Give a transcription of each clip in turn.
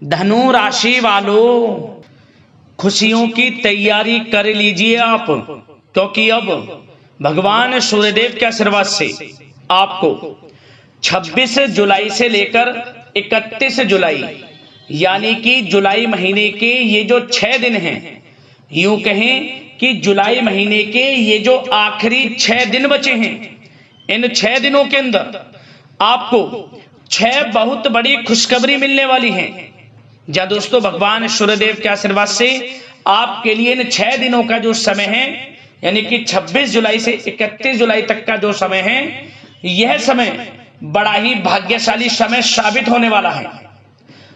धनु राशि वालों, खुशियों की तैयारी कर लीजिए आप, क्योंकि अब भगवान सूर्यदेव के आशीर्वाद से आपको 26 जुलाई से लेकर 31 जुलाई यानी कि जुलाई महीने के ये जो 6 दिन हैं, यूं कहें कि जुलाई महीने के ये जो आखिरी 6 दिन बचे हैं, इन 6 दिनों के अंदर आपको 6 बहुत बड़ी खुशखबरी मिलने वाली है। जा दोस्तों, भगवान सूर्यदेव के आशीर्वाद से आपके लिए इन 6 दिनों का जो समय है, यानी कि 26 जुलाई से 31 जुलाई तक का जो समय है, यह समय बड़ा ही भाग्यशाली समय साबित होने वाला है।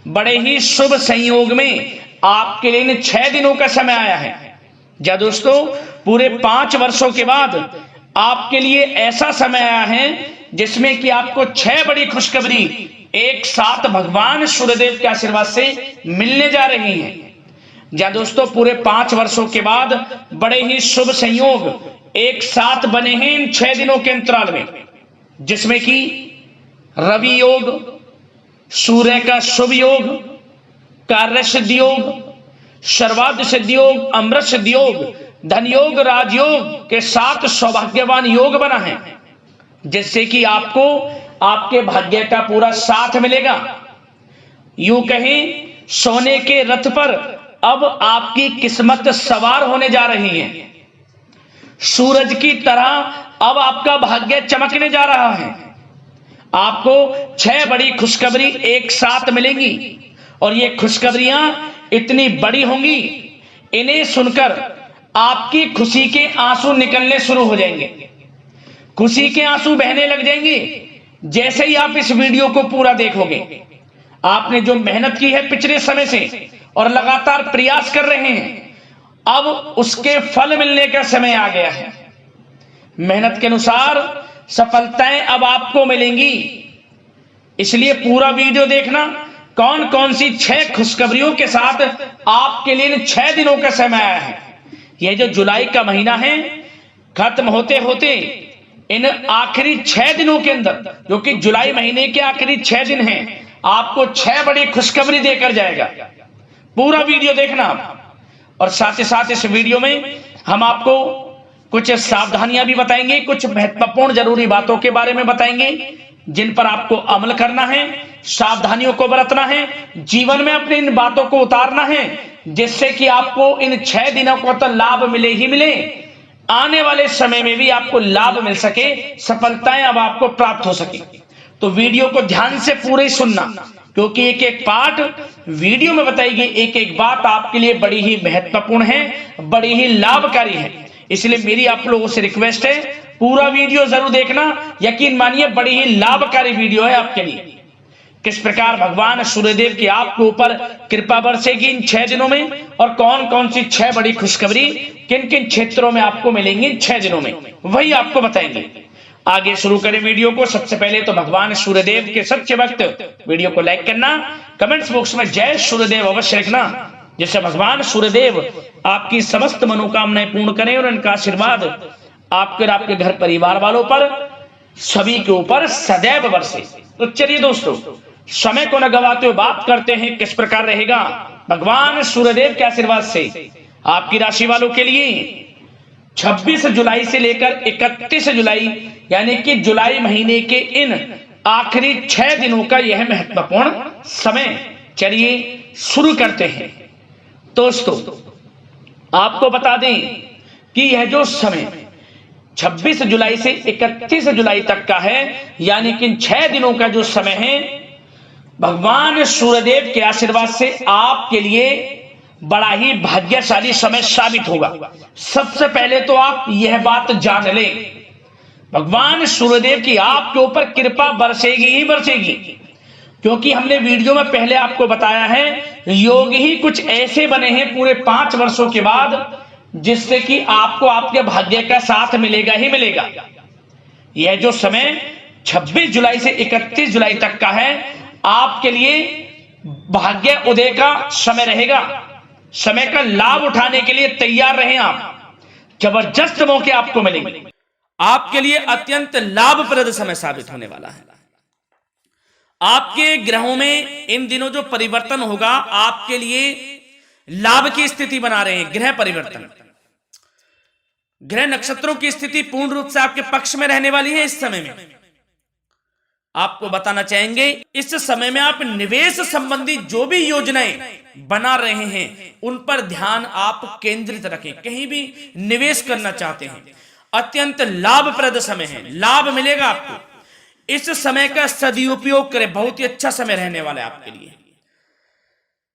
बड़े ही शुभ संयोग में आपके लिए इन 6 दिनों का समय आया है। जा दोस्तों, पूरे 5 वर्षों के बाद आपके लिए ऐसा समय आया है जिसमें कि आपको 6 बड़ी खुशखबरी एक साथ भगवान सूर्यदेव के आशीर्वाद से मिलने जा रही हैं। जा दोस्तों, पूरे 5 वर्षों के बाद बड़े ही शुभ संयोग एक साथ बने हैं इन 6 दिनों के अंतराल में, जिसमें कि रवि योग, सूर्य का शुभ योग, कार्य सिद्धि योग, सर्वार्थ सिद्धि योग, अमृत सिद्धि योग, धन योग, राजयोग के साथ सौभाग्यवान योग बना है, जिससे कि आपको आपके भाग्य का पूरा साथ मिलेगा। यूं कहें, सोने के रथ पर अब आपकी किस्मत सवार होने जा रही है। सूरज की तरह अब आपका भाग्य चमकने जा रहा है। आपको 6 बड़ी खुशखबरी एक साथ मिलेंगी और ये खुशखबरियां इतनी बड़ी होंगी, इन्हें सुनकर आपकी खुशी के आंसू निकलने शुरू हो जाएंगे। खुशी के आंसू बहने लग जाएंगे जैसे ही आप इस वीडियो को पूरा देखोगे। आपने जो मेहनत की है पिछले समय से और लगातार प्रयास कर रहे हैं, अब उसके फल मिलने का समय आ गया है। मेहनत के अनुसार सफलताएं अब आपको मिलेंगी, इसलिए पूरा वीडियो देखना। कौन कौन सी 6 खुशखबरियों के साथ आपके लिए इन 6 दिनों का समय आया है। यह जो जुलाई का महीना है, खत्म होते होते इन आखिरी 6 दिनों के अंदर, जो कि जुलाई महीने के आखिरी 6 दिन हैं, आपको 6 बड़ी खुशखबरी देकर जाएगा। पूरा वीडियो देखना और साथ ही साथ इस वीडियो में हम आपको कुछ सावधानियां भी बताएंगे, कुछ महत्वपूर्ण जरूरी बातों के बारे में बताएंगे जिन पर आपको अमल करना है, सावधानियों को बरतना है, जीवन में अपने इन बातों को उतारना है, जिससे कि आपको इन 6 दिनों को तो लाभ मिले ही मिले, आने वाले समय में भी आपको लाभ मिल सके, सफलताएं अब आपको प्राप्त हो सके। तो वीडियो को ध्यान से पूरे सुनना, क्योंकि एक एक पार्ट वीडियो में बताई गई एक एक बात आपके लिए बड़ी ही महत्वपूर्ण है, बड़ी ही लाभकारी है। इसलिए मेरी आप लोगों से रिक्वेस्ट है, पूरा वीडियो जरूर देखना। यकीन मानिए, बड़ी ही लाभकारी वीडियो है आपके लिए। किस प्रकार भगवान सूर्यदेव की आपके ऊपर कृपा बरसेगी इन 6 दिनों में, और कौन कौन सी 6 बड़ी खुशखबरी किन किन क्षेत्रों में आपको मिलेंगी इन 6 दिनों में, वही आपको बताएंगे। आगे शुरू करें वीडियो को। सबसे पहले तो भगवान सूर्यदेव के सच्चे भक्त वीडियो को लाइक करना, कमेंट्स बॉक्स में जय सूर्यदेव अवश्य लिखना, जिससे भगवान सूर्यदेव आपकी समस्त मनोकामनाएं पूर्ण करें और इनका आशीर्वाद आपके और आपके घर परिवार वालों पर, सभी के ऊपर सदैव बरसे। तो चलिए दोस्तों, समय को न गवाते हुए बात करते हैं किस प्रकार रहेगा भगवान सूर्यदेव के आशीर्वाद से आपकी राशि वालों के लिए 26 जुलाई से लेकर 31 जुलाई यानी कि जुलाई महीने के इन आखिरी 6 दिनों का यह महत्वपूर्ण समय। चलिए शुरू करते हैं। दोस्तों, आपको बता दें कि यह जो समय 26 जुलाई से 31 जुलाई तक का है, यानी कि 6 दिनों का जो समय है, भगवान सूर्यदेव के आशीर्वाद से आपके लिए बड़ा ही भाग्यशाली समय साबित होगा। सबसे पहले तो आप यह बात जान लें, भगवान सूर्यदेव की आपके ऊपर कृपा बरसेगी ही बरसेगी, क्योंकि हमने वीडियो में पहले आपको बताया है, योग ही कुछ ऐसे बने हैं पूरे 5 वर्षों के बाद, जिससे कि आपको आपके भाग्य का साथ मिलेगा ही मिलेगा। यह जो समय 26 जुलाई से 31 जुलाई तक का है, आपके लिए भाग्य उदय का समय रहेगा। समय का लाभ उठाने के लिए तैयार रहें आप। जबरदस्त मौके आपको मिलेंगे, आपके लिए अत्यंत लाभप्रद समय साबित होने वाला है। आपके ग्रहों में इन दिनों जो परिवर्तन होगा आपके लिए लाभ की स्थिति बना रहे हैं। ग्रह परिवर्तन, ग्रह नक्षत्रों की स्थिति पूर्ण रूप से आपके पक्ष में रहने वाली है। इस समय में आपको बताना चाहेंगे, इस समय में आप निवेश संबंधी जो भी योजनाएं बना रहे हैं उन पर ध्यान आप केंद्रित रखें। कहीं भी निवेश करना चाहते हैं, अत्यंत लाभप्रद समय है, लाभ मिलेगा आपको। इस समय का सदुपयोग करें, बहुत ही अच्छा समय रहने वाला है आपके लिए।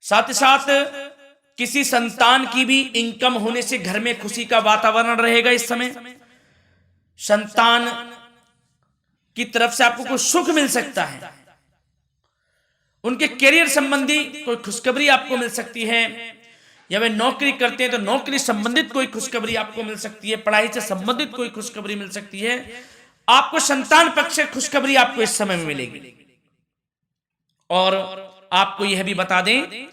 साथ ही साथ किसी संतान की भी इनकम होने से घर में खुशी का वातावरण रहेगा। इस समय संतान की तरफ से आपको कोई सुख मिल सकता है, उनके करियर संबंधी कोई खुशखबरी आपको मिल सकती है, या वे नौकरी करते हैं तो नौकरी संबंधित कोई खुशखबरी आपको मिल सकती है, पढ़ाई से संबंधित कोई खुशखबरी मिल सकती है। आपको संतान पक्ष से खुशखबरी आपको इस समय में मिलेगी। और आपको यह भी बता दें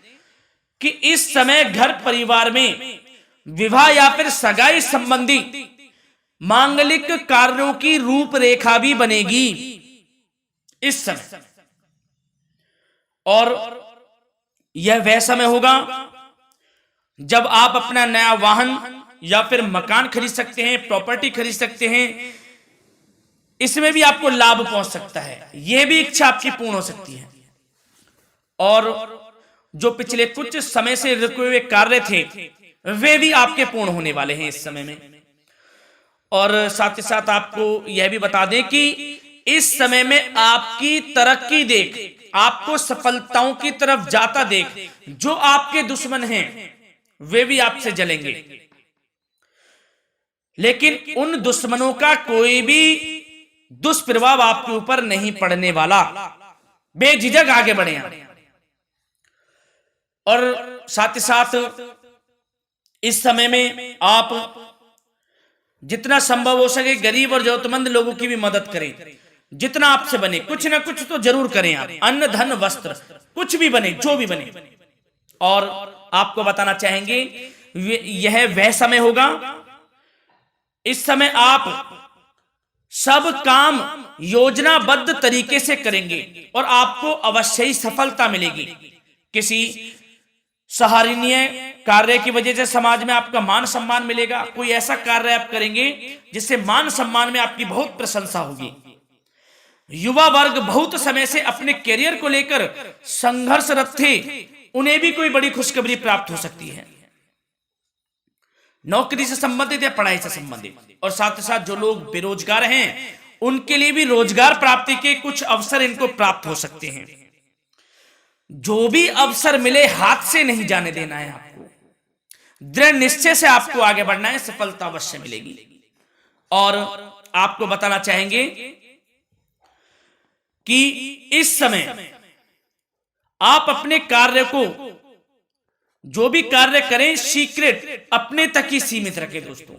कि इस समय घर परिवार में विवाह या फिर सगाई संबंधी मांगलिक कार्यों की रूपरेखा भी बनेगी इस समय। और यह वह समय होगा जब आप अपना नया वाहन या फिर मकान खरीद सकते हैं, प्रॉपर्टी खरीद सकते हैं। इसमें भी आपको लाभ पहुंच सकता है, यह भी इच्छा आपकी पूर्ण हो सकती है। और जो पिछले कुछ समय से रुके हुए कार्य थे वे भी आपके पूर्ण होने वाले हैं इस समय में। और साथ ही साथ आपको यह भी बता दें कि इस समय में आपकी तरक्की देख, आपको सफलताओं की तरफ जाता देख, जो आपके दुश्मन हैं वे भी आपसे जलेंगे, लेकिन उन दुश्मनों का कोई भी दुष्प्रभाव आपके ऊपर नहीं पड़ने वाला। बेझिझक आगे बढ़े आप। और साथ ही साथ इस समय में आप जितना संभव हो सके गरीब और जरूरतमंद लोगों की भी मदद करें। जितना आपसे बने कुछ ना कुछ तो जरूर करें आप, अन्न धन वस्त्र कुछ भी बने, जो भी बने। और आपको बताना चाहेंगे यह वह समय होगा, इस समय आप सब काम योजनाबद्ध तरीके से करेंगे और आपको अवश्य ही सफलता मिलेगी। किसी सराहनीय कार्य की वजह से समाज में आपका मान सम्मान मिलेगा। कोई ऐसा कार्य आप करेंगे जिससे मान सम्मान में आपकी बहुत प्रशंसा होगी। युवा वर्ग बहुत समय से अपने करियर को लेकर संघर्षरत थे, उन्हें भी कोई बड़ी खुशखबरी प्राप्त हो सकती है, नौकरी से संबंधित या पढ़ाई से संबंधित। और साथ ही साथ जो लोग बेरोजगार हैं उनके लिए भी रोजगार प्राप्ति के कुछ अवसर इनको प्राप्त हो सकते हैं। जो भी अवसर मिले हाथ से नहीं जाने देना है आपको, दृढ़ निश्चय से आपको आगे बढ़ना है, सफलता अवश्य मिलेगी। और आपको बताना चाहेंगे कि इस समय आप अपने कार्य को, जो भी कार्य करें, सीक्रेट अपने तक ही सीमित रखें दोस्तों।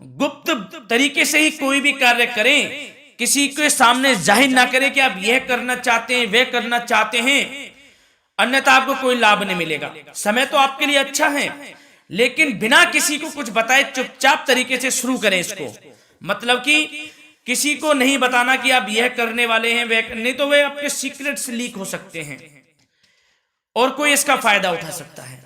गुप्त तरीके से ही कोई भी कार्य करें, किसी के सामने जाहिर ना करें कि आप यह करना चाहते हैं, वह करना चाहते हैं, अन्यथा आपको कोई लाभ नहीं मिलेगा। समय तो आपके लिए अच्छा है, लेकिन बिना किसी को कुछ बताए चुपचाप तरीके से शुरू करें इसको। मतलब कि किसी को नहीं बताना कि आप यह करने वाले हैं, वह नहीं, तो वे आपके सीक्रेट्स लीक हो सकते हैं और कोई इसका फायदा उठा सकता है।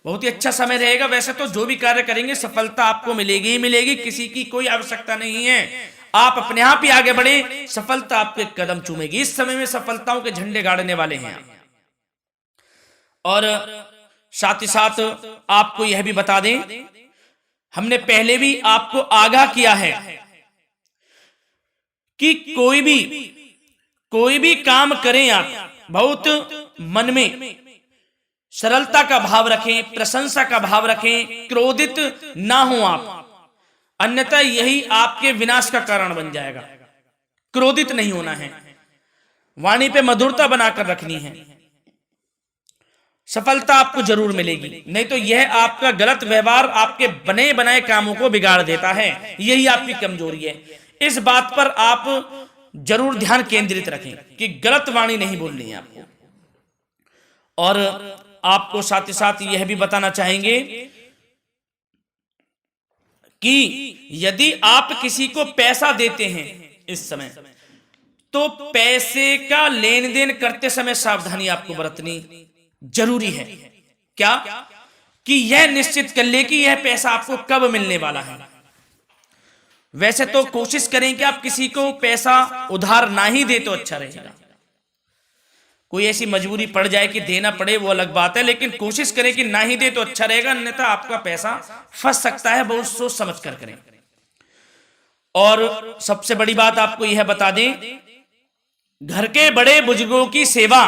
बहुत ही अच्छा समय रहेगा। वैसे तो जो भी कार्य करेंगे सफलता आपको मिलेगी ही मिलेगी, किसी की कोई आवश्यकता नहीं है। आप अपने आप ही आगे बढ़े, सफलता आपके कदम चूमेगी। इस समय में सफलताओं के झंडे गाड़ने वाले हैं। और साथ ही साथ आपको यह भी बता दें, हमने पहले भी आपको आगाह किया है कि कोई भी काम करें आप बहुत मन में सरलता का भाव रखें, प्रशंसा का भाव रखें, क्रोधित ना हो आप, अन्यथा यही आपके विनाश का कारण बन जाएगा। क्रोधित नहीं होना है, वाणी पे मधुरता बनाकर रखनी है, सफलता आपको जरूर मिलेगी। नहीं तो यह आपका गलत व्यवहार आपके बने बनाए कामों को बिगाड़ देता है, यही आपकी कमजोरी है। इस बात पर आप जरूर ध्यान केंद्रित रखें कि गलत वाणी नहीं बोलनी है आपको। और आपको साथ ही साथ यह भी बताना चाहेंगे कि यदि आप किसी को पैसा देते हैं इस समय, तो पैसे का लेन देन करते समय सावधानी आपको बरतनी जरूरी है। क्या कि यह निश्चित कर ले कि यह पैसा आपको कब मिलने वाला है। वैसे तो कोशिश करें कि आप किसी को पैसा उधार ना ही दे तो अच्छा रहेगा। कोई ऐसी मजबूरी पड़ जाए कि देना पड़े वो अलग बात है, लेकिन कोशिश करें कि ना ही दे तो अच्छा रहेगा, अन्यथा आपका पैसा फंस सकता है। बहुत सोच समझ कर करें। और सबसे बड़ी बात आपको यह बता दें, घर के बड़े बुजुर्गों की सेवा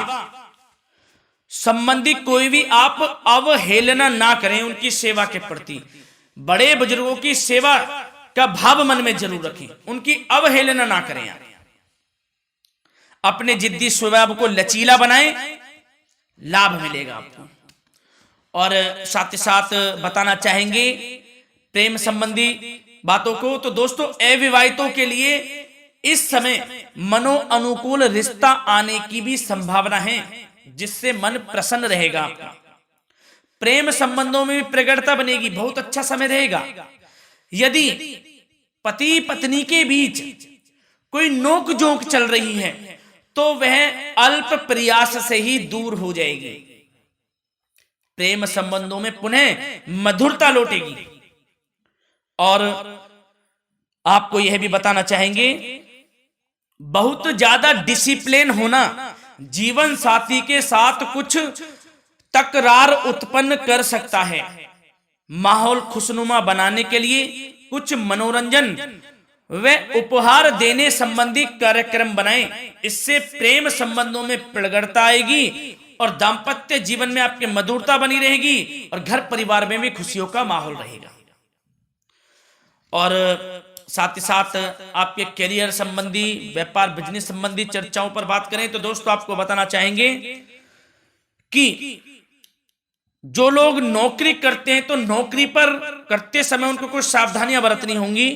संबंधी कोई भी आप अवहेलना ना करें। उनकी सेवा के प्रति बड़े बुजुर्गों की सेवा का भाव मन में जरूर रखें, उनकी अवहेलना ना करें। आप अपने जिद्दी स्वभाव को लचीला बनाएं, लाभ मिलेगा आपको। और साथ ही साथ बताना चाहेंगे प्रेम संबंधी बातों को, तो दोस्तों अविवाहितों के लिए इस समय मनो अनुकूल रिश्ता आने की भी संभावना है, जिससे मन प्रसन्न रहेगा आपका। प्रेम संबंधों में भी प्रगाढ़ता बनेगी, बहुत अच्छा समय रहेगा। यदि पति पत्नी के बीच कोई नोक झोंक चल रही है तो वह अल्प प्रयास से ही दूर हो जाएगी। प्रेम संबंधों में पुनः मधुरता लौटेगी। और आपको यह भी बताना चाहेंगे, बहुत ज्यादा डिसिप्लिन होना जीवन साथी के साथ कुछ तकरार उत्पन्न कर सकता है। माहौल खुशनुमा बनाने के लिए कुछ मनोरंजन व उपहार देने संबंधी कार्यक्रम बनाएं। इससे प्रेम संबंधों में प्रगाढ़ता आएगी और दाम्पत्य जीवन में आपकी मधुरता बनी रहेगी और घर परिवार में भी खुशियों का माहौल रहेगा। और साथ ही साथ आपके करियर संबंधी, व्यापार बिजनेस संबंधी चर्चाओं पर बात करें तो दोस्तों आपको बताना चाहेंगे कि जो लोग नौकरी करते हैं तो नौकरी पर करते समय उनको कुछ सावधानियां बरतनी होंगी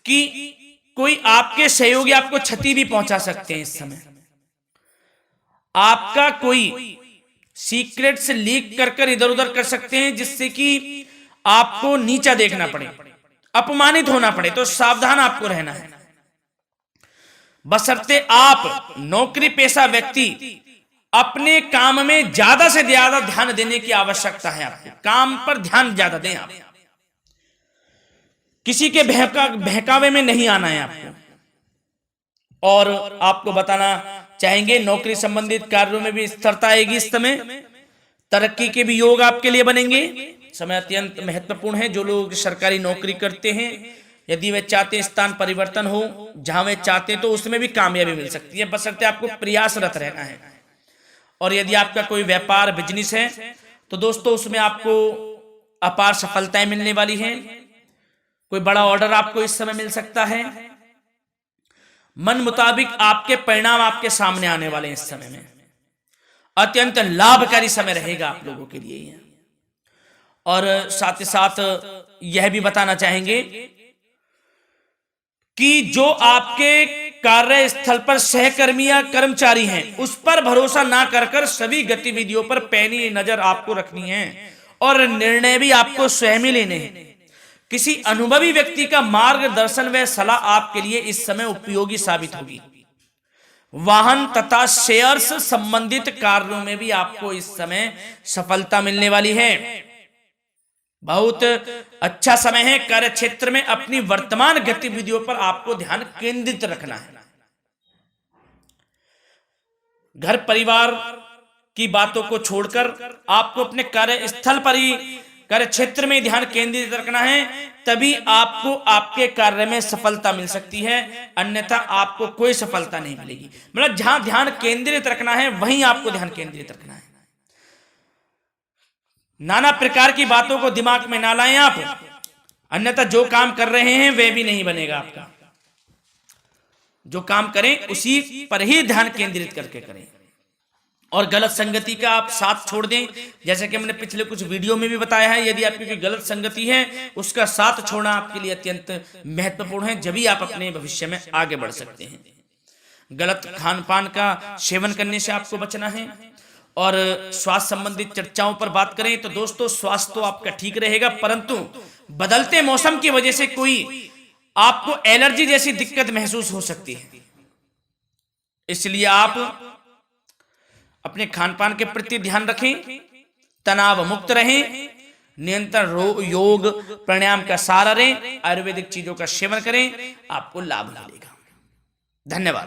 कि कोई आपके सहयोगी आपको क्षति भी पहुंचा सकते हैं। इस समय आपका कोई सीक्रेट से लीक कर इधर उधर कर सकते हैं, जिससे कि आपको नीचा देखना पड़े, अपमानित होना पड़े। तो सावधान आपको रहना है। बशर्ते आप नौकरी पेशा व्यक्ति अपने काम में ज्यादा से ज्यादा ध्यान देने की आवश्यकता है। आपको काम पर ध्यान ज्यादा दें। आप किसी के बहकावे में नहीं आना है आपको। और आपको बताना चाहेंगे नौकरी संबंधित कार्यों में भी स्थिरता आएगी। इस समय तरक्की के भी योग आपके लिए बनेंगे। समय अत्यंत महत्वपूर्ण है। जो लोग सरकारी नौकरी करते हैं, यदि वे चाहते हैं स्थान परिवर्तन हो, जहां वे चाहते हैं तो उसमें भी कामयाबी मिल सकती है, बशर्ते आपको प्रयासरत रहना है। और यदि आपका कोई व्यापार बिजनेस है तो दोस्तों उसमें आपको अपार सफलताएं मिलने वाली हैं। कोई बड़ा ऑर्डर आपको इस समय मिल सकता है। मन मुताबिक आपके परिणाम आपके सामने आने वाले हैं। इस समय में अत्यंत लाभकारी समय रहेगा आप लोगों के लिए। और साथ ही साथ यह भी बताना चाहेंगे कि जो आपके कार्यस्थल पर सहकर्मी या कर्मचारी हैं, उस पर भरोसा ना कर सभी गतिविधियों पर पैनी नजर आपको रखनी है और निर्णय भी आपको स्वयं ही लेने हैं। किसी अनुभवी व्यक्ति का मार्गदर्शन व सलाह आपके लिए इस समय उपयोगी साबित होगी। वाहन तथा शेयर्स संबंधित कार्यों में भी आपको इस समय सफलता मिलने वाली है। बहुत अच्छा समय है। कार्य क्षेत्र में अपनी वर्तमान गतिविधियों पर आपको ध्यान केंद्रित रखना है। घर परिवार की बातों को छोड़कर आपको अपने कार्यस्थल पर ही, कार्य क्षेत्र में ध्यान केंद्रित रखना है, तभी आपको आपके कार्य में सफलता मिल सकती है, अन्यथा आपको कोई सफलता नहीं मिलेगी। मतलब जहां ध्यान केंद्रित रखना है वहीं आपको ध्यान केंद्रित रखना है। नाना प्रकार की बातों को दिमाग में ना लाएं आप, अन्यथा जो काम कर रहे हैं वह भी नहीं बनेगा आपका। जो काम करें उसी पर ही ध्यान केंद्रित करके करें और गलत संगति का आप साथ छोड़ दें। जैसे कि हमने पिछले कुछ वीडियो में भी बताया है, यदि आपकी कोई गलत संगति है उसका साथ छोड़ना आपके लिए अत्यंत महत्वपूर्ण है, जब ही आप अपने भविष्य में आगे बढ़ सकते हैं। गलत खान पान का सेवन करने से आपको बचना है। और स्वास्थ्य संबंधित चर्चाओं पर बात करें तो दोस्तों स्वास्थ्य तो आपका ठीक रहेगा, परंतु बदलते मौसम की वजह से कोई आपको एलर्जी जैसी दिक्कत महसूस हो सकती है। इसलिए आप अपने खान पान के प्रति ध्यान रखें, तनाव मुक्त रहें, निरंतर योग प्राणायाम का सहारा रहें, आयुर्वेदिक चीजों का सेवन करें, आपको लाभ मिलेगा। धन्यवाद।